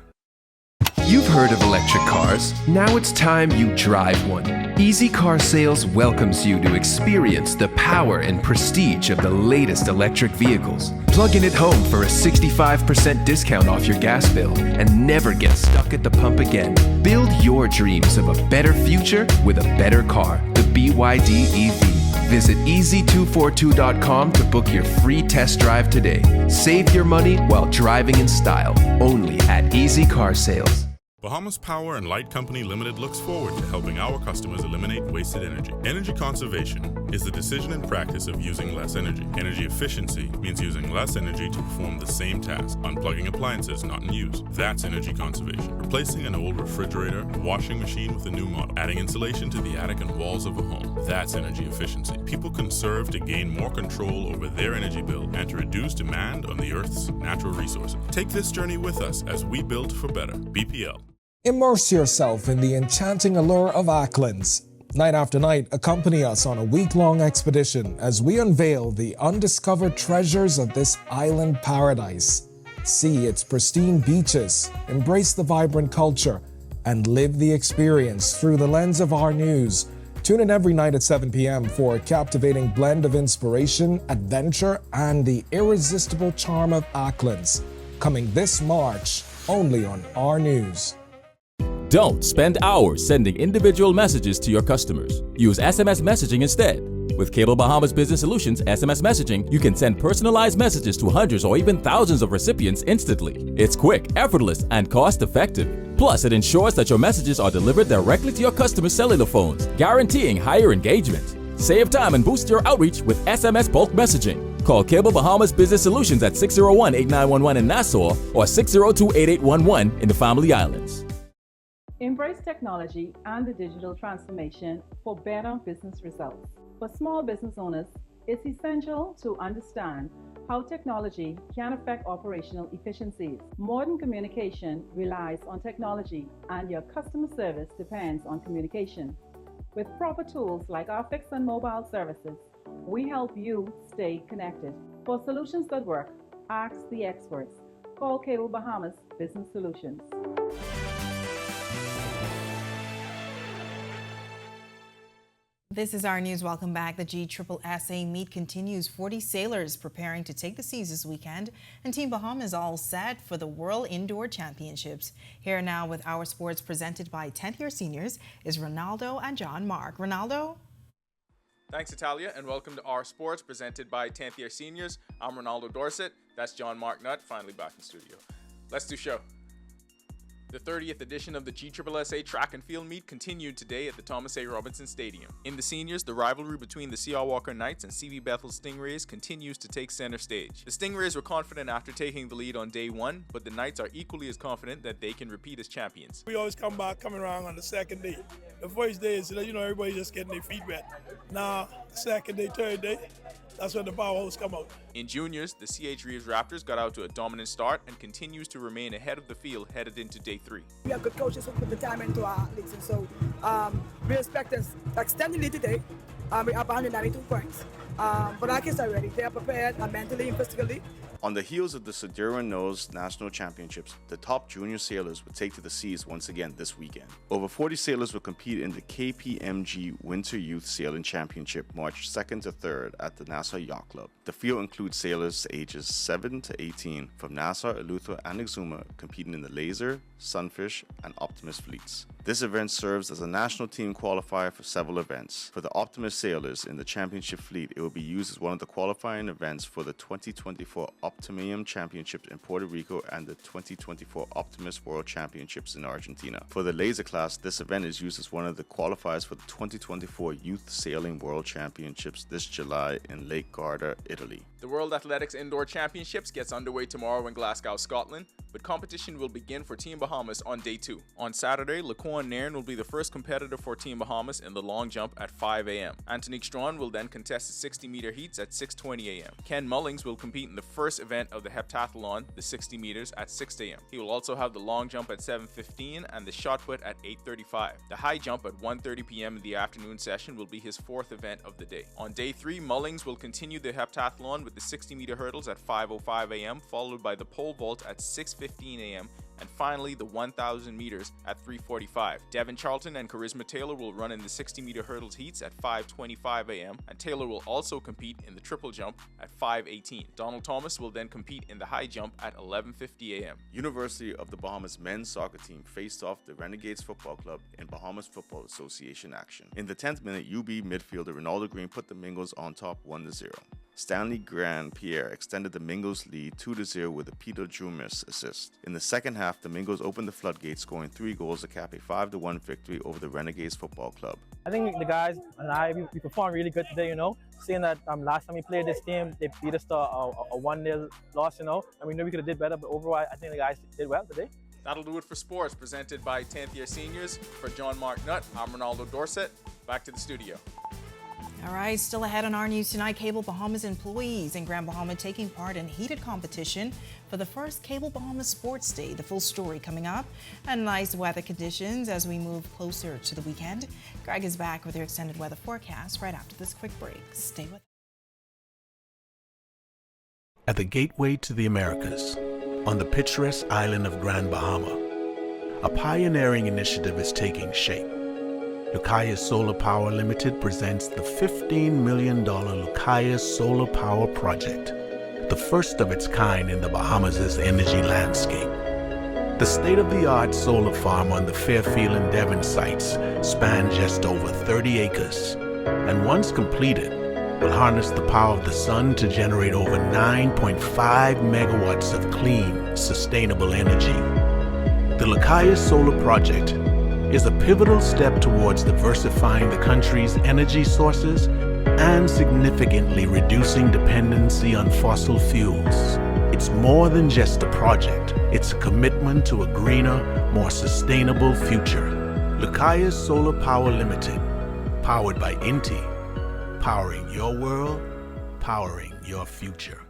[SPEAKER 15] You've heard of electric cars. Now it's time you drive one. Easy Car Sales welcomes you to experience the power and prestige of the latest electric vehicles. Plug in at home for a 65% discount off your gas bill and never get stuck at the pump again. Build your dreams of a better future with a better car, the BYD EV. Visit easy242.com to book your free test drive today. Save your money while driving in style, only at Easy Car Sales.
[SPEAKER 16] Bahamas Power and Light Company Limited looks forward to helping our customers eliminate wasted energy. Energy conservation is the decision and practice of using less energy. Energy efficiency means using less energy to perform the same task, unplugging appliances not in use. That's energy conservation. Replacing an old refrigerator, washing machine with a new model, adding insulation to the attic and walls of a home. That's energy efficiency. People conserve to gain more control over their energy bill and to reduce demand on the Earth's natural resources. Take this journey with us as we build for better. BPL.
[SPEAKER 1] Immerse yourself in the enchanting allure of Acklands. Night after night, accompany us on a week-long expedition as we unveil the undiscovered treasures of this island paradise. See its pristine beaches, embrace the vibrant culture, and live the experience through the lens of our news. Tune in every night at 7 p.m. for a captivating blend of inspiration, adventure, and the irresistible charm of Acklands. Coming this March, only on Our News.
[SPEAKER 8] Don't spend hours sending individual messages to your customers. Use SMS messaging instead. With Cable Bahamas Business Solutions SMS messaging, you can send personalized messages to hundreds or even thousands of recipients instantly. It's quick, effortless, and cost-effective. Plus, it ensures that your messages are delivered directly to your customers' cellular phones, guaranteeing higher engagement. Save time and boost your outreach with SMS bulk messaging. Call Cable Bahamas Business Solutions at 601-8911 in Nassau or 602-8811 in the Family Islands.
[SPEAKER 6] Embrace technology and the digital transformation for better business results. For small business owners, it's essential to understand how technology can affect operational efficiencies. Modern communication relies on technology, and your customer service depends on communication. With proper tools like our fixed and mobile services, we help you stay connected. For solutions that work, ask the experts. Call Cable Bahamas Business Solutions.
[SPEAKER 2] This is Our News. Welcome back. The GSSSA meet continues. 40 sailors preparing to take the seas this weekend, and Team Bahama is all set for the World Indoor Championships. Here now with Our Sports presented by 10th year seniors is Ronaldo and John Mark. Ronaldo?
[SPEAKER 4] Thanks, Italia, and welcome to Our Sports presented by 10th year seniors. I'm Ronaldo Dorset. That's John Mark Nutt, finally back in studio. Let's do show. The 30th edition of the GSSA track and field meet continued today at the Thomas A. Robinson Stadium. In the seniors, the rivalry between the C.R. Walker Knights and C.V. Bethel Stingrays continues to take center stage. The Stingrays were confident after taking the lead on day one, but the Knights are equally as confident that they can repeat as champions.
[SPEAKER 9] We always coming around on the second day. The first day is, everybody just getting their feet wet. Now, second day, third day, that's when the powerhouse come out. In juniors, the C.H. Reeves Raptors got out to a dominant start and continues to remain ahead of the field headed into day 3.
[SPEAKER 10] We have good coaches who put the time into our athletes, and so we expect us extending lead today. We have 192 points. But our kids are ready. They are prepared mentally and physically.
[SPEAKER 11] On the heels of the Sudurun Nose National Championships, the top junior sailors will take to the seas once again this weekend. Over 40 sailors will compete in the KPMG Winter Youth Sailing Championship March 2nd to 3rd at the Nassau Yacht Club. The field includes sailors ages 7 to 18 from Nassau, Eleuthera, and Exuma competing in the Laser, Sunfish, and Optimist fleets. This event serves as a national team qualifier for several events. For the Optimist sailors in the championship fleet, it will be used as one of the qualifying events for the 2024 Optimium Championships in Puerto Rico and the 2024 Optimist World Championships in Argentina. For the Laser class, this event is used as one of the qualifiers for the 2024 Youth Sailing World Championships this July in Lake Garda, Italy.
[SPEAKER 4] The World Athletics Indoor Championships gets underway tomorrow in Glasgow, Scotland, but competition will begin for Team Bahamas on day 2. On Saturday, Laquan Nairn will be the first competitor for Team Bahamas in the long jump at 5 a.m. Antonique Strawn will then contest the 60-meter heats at 6:20 a.m. Ken Mullings will compete in the first event of the heptathlon, the 60 meters, at 6 a.m. He will also have the long jump at 7:15 and the shot put at 8:35. The high jump at 1:30 p.m. in the afternoon session will be his 4th event of the day. On day 3, Mullings will continue the heptathlon with the 60-meter hurdles at 5:05 a.m., followed by the pole vault at 6:15 a.m., and finally the 1,000 meters at 3:45. Devin Charlton and Charisma Taylor will run in the 60-meter hurdles heats at 5:25 a.m., and Taylor will also compete in the triple jump at 5:18. Donald Thomas will then compete in the high jump at 11:50 a.m.
[SPEAKER 11] University of the Bahamas men's soccer team faced off the Renegades Football Club in Bahamas Football Association action. In the 10th minute, UB midfielder Ronaldo Green put the Mingos on top 1-0. Stanley Grand Pierre extended the Mingos lead 2-0 with a Peter Jumis assist. In the second half, the Mingos opened the floodgates, scoring 3 goals to cap a 5-1 victory over the Renegades Football Club.
[SPEAKER 24] I think the guys and I, we performed really good today, Seeing that last time we played this team, they beat us to a 1-0 loss, and we knew we could have did better, but overall, I think the guys did well today.
[SPEAKER 4] That'll do it for sports, presented by 10th year seniors. For John Mark Nutt, I'm Ronaldo Dorset. Back to the studio.
[SPEAKER 2] All right, still ahead on our news tonight, Cable Bahamas employees in Grand Bahama taking part in heated competition for the first Cable Bahamas Sports Day. The full story coming up, and nice weather conditions as we move closer to the weekend. Greg is back with your extended weather forecast right after this quick break. Stay with us.
[SPEAKER 14] At the gateway to the Americas, on the picturesque island of Grand Bahama, a pioneering initiative is taking shape. Lucaya Solar Power Limited presents the $15 million Lucaya Solar Power Project, the first of its kind in the Bahamas' energy landscape. The state-of-the-art solar farm on the Fairfield and Devon sites spans just over 30 acres, and once completed, will harness the power of the sun to generate over 9.5 megawatts of clean, sustainable energy. The Lucaya Solar Project is a pivotal step towards diversifying the country's energy sources and significantly reducing dependency on fossil fuels. It's more than just a project. It's a commitment to a greener, more sustainable future. Lucaya Solar Power Limited, powered by Inti, powering your world, powering your future.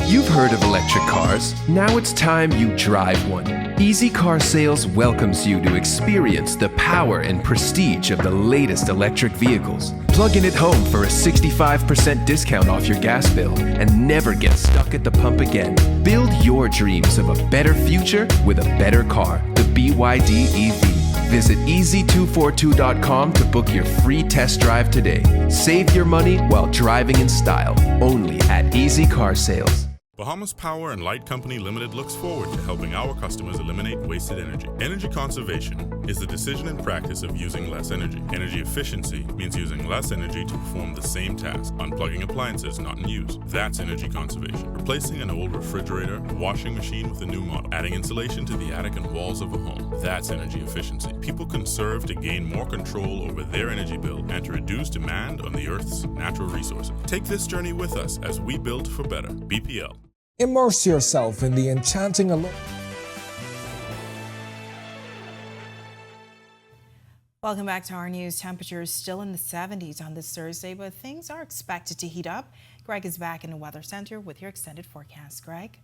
[SPEAKER 15] You've heard of electric cars. Now it's time you drive one. Easy Car Sales welcomes you to experience the power and prestige of the latest electric vehicles. Plug in at home for a 65% discount off your gas bill and never get stuck at the pump again. Build your dreams of a better future with a better car, the BYD EV. Visit easy242.com to book your free test drive today. Save your money while driving in style, only at Easy Car Sales.
[SPEAKER 16] Bahamas Power and Light Company Limited looks forward to helping our customers eliminate wasted energy. Energy conservation is the decision and practice of using less energy. Energy efficiency means using less energy to perform the same task, unplugging appliances not in use. That's energy conservation. Replacing an old refrigerator, washing machine with a new model, adding insulation to the attic and walls of a home. That's energy efficiency. People conserve to gain more control over their energy bill and to reduce demand on the Earth's natural resources. Take this journey with us as we build for better. BPL.
[SPEAKER 1] Immerse yourself in the enchanting allure.
[SPEAKER 2] Welcome back to our news. Temperatures still in the 70s on this Thursday, but things are expected to heat up. Greg is back in the Weather Center with your extended forecast. Greg?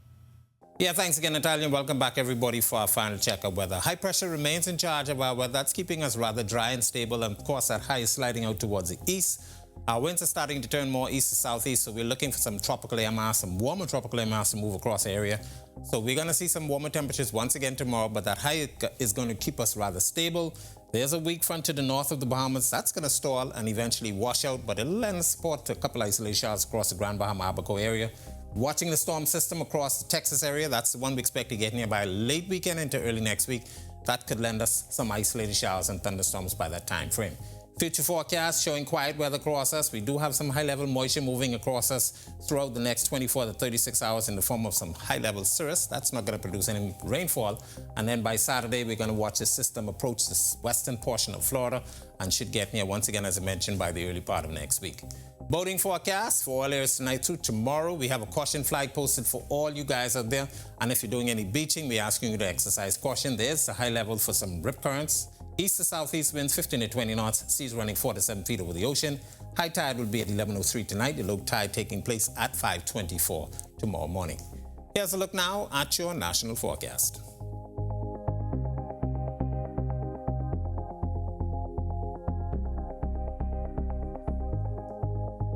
[SPEAKER 5] Yeah, thanks again, Natalia, and welcome back, everybody, for our final check of weather. High pressure remains in charge of our weather. That's keeping us rather dry and stable, and of course, that high is sliding out towards the east. Our winds are starting to turn more east to southeast, so we're looking for some tropical air mass, some warmer tropical air mass to move across the area. So we're going to see some warmer temperatures once again tomorrow, but that high is going to keep us rather stable. There's a weak front to the north of the Bahamas. That's going to stall and eventually wash out, but it'll lend support to a couple isolated showers across the Grand Bahama Abaco area. Watching the storm system across the Texas area, that's the one we expect to get near by late weekend into early next week. That could lend us some isolated showers and thunderstorms by that time frame. Future forecast showing quiet weather across us. We do have some high-level moisture moving across us throughout the next 24 to 36 hours in the form of some high-level cirrus. That's not going to produce any rainfall. And then by Saturday, we're going to watch the system approach the western portion of Florida and should get near once again, as I mentioned, by the early part of next week. Boating forecast for all areas tonight through tomorrow. We have a caution flag posted for all you guys out there. And if you're doing any beaching, we're asking you to exercise caution. There's a high level for some rip currents. East to southeast winds 15 to 20 knots, seas running 4 to 7 feet over the ocean. High tide will be at 11:03 tonight, the low tide taking place at 5:24 tomorrow morning. Here's a look now at your national forecast.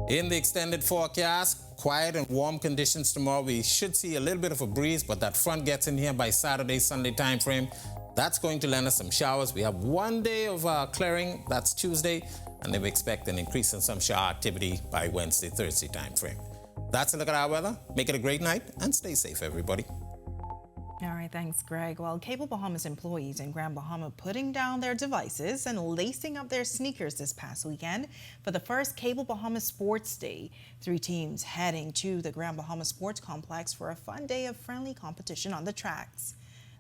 [SPEAKER 5] In the extended forecast, quiet and warm conditions tomorrow. We should see a little bit of a breeze, but that front gets in here by Saturday, Sunday time frame. That's going to lend us some showers. We have one day of clearing, that's Tuesday, and then we expect an increase in some shower activity by Wednesday, Thursday time frame. That's a look at our weather. Make it a great night and stay safe, everybody.
[SPEAKER 2] All right, thanks, Greg. Well, Cable Bahamas employees in Grand Bahama putting down their devices and lacing up their sneakers this past weekend for the first Cable Bahama Sports Day. 3 teams heading to the Grand Bahama Sports Complex for a fun day of friendly competition on the tracks.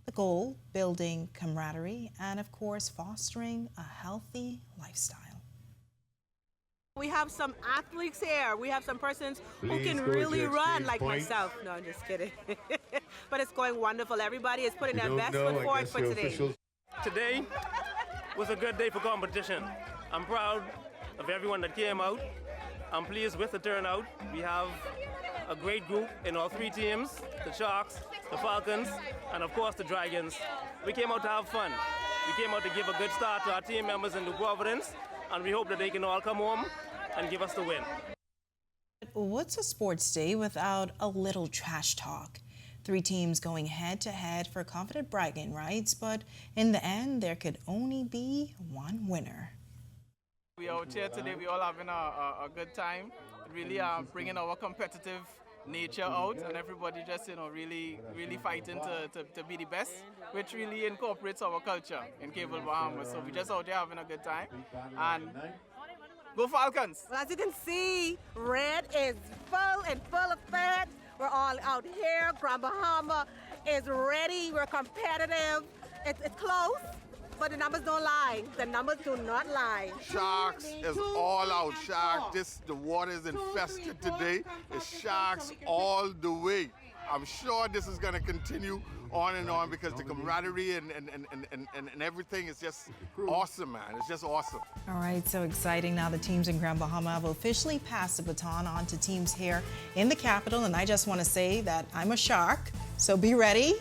[SPEAKER 2] The goal, building camaraderie and, of course, fostering a healthy lifestyle.
[SPEAKER 12] We have some athletes here. We have some persons who can really run like myself. No, I'm just kidding. But it's going wonderful. Everybody is putting their best foot forward for today.
[SPEAKER 18] Today was a good day for competition. I'm proud of everyone that came out. I'm pleased with the turnout. We have a great group in all 3 teams, the Sharks, the Falcons, and of course the Dragons. We came out to have fun. We came out to give a good start to our team members in New Providence, and we hope that they can all come home and give us the win.
[SPEAKER 2] What's a sports day without a little trash talk? 3 teams going head-to-head for confident bragging rights, but in the end, there could only be one winner.
[SPEAKER 19] We are out here today. We all having a good time. Really bringing our competitive nature out, and everybody just really fighting to be the best, which really incorporates our culture in Cable Bahamas. So we just out there having a good time, and go Falcons!
[SPEAKER 12] Well, as you can see, red is full of fat. We're all out here. Grand Bahama is ready. We're competitive. It's close, but the numbers don't lie. The numbers do not lie.
[SPEAKER 20] Sharks is all out. Sharks, the water is infested today. It's sharks all the way. I'm sure this is going to continue on and on because the camaraderie and everything is just awesome, man. It's just awesome.
[SPEAKER 2] All right, so exciting. Now the teams in Grand Bahama have officially passed the baton on to teams here in the capital, and I just want to say that I'm a shark, so be ready.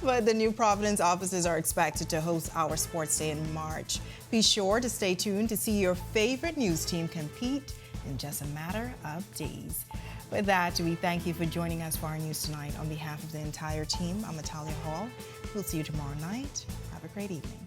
[SPEAKER 2] But the New Providence offices are expected to host our sports day in March. Be sure to stay tuned to see your favorite news team compete in just a matter of days. With that, we thank you for joining us for our news tonight. On behalf of the entire team, I'm Natalia Hall. We'll see you tomorrow night. Have a great evening.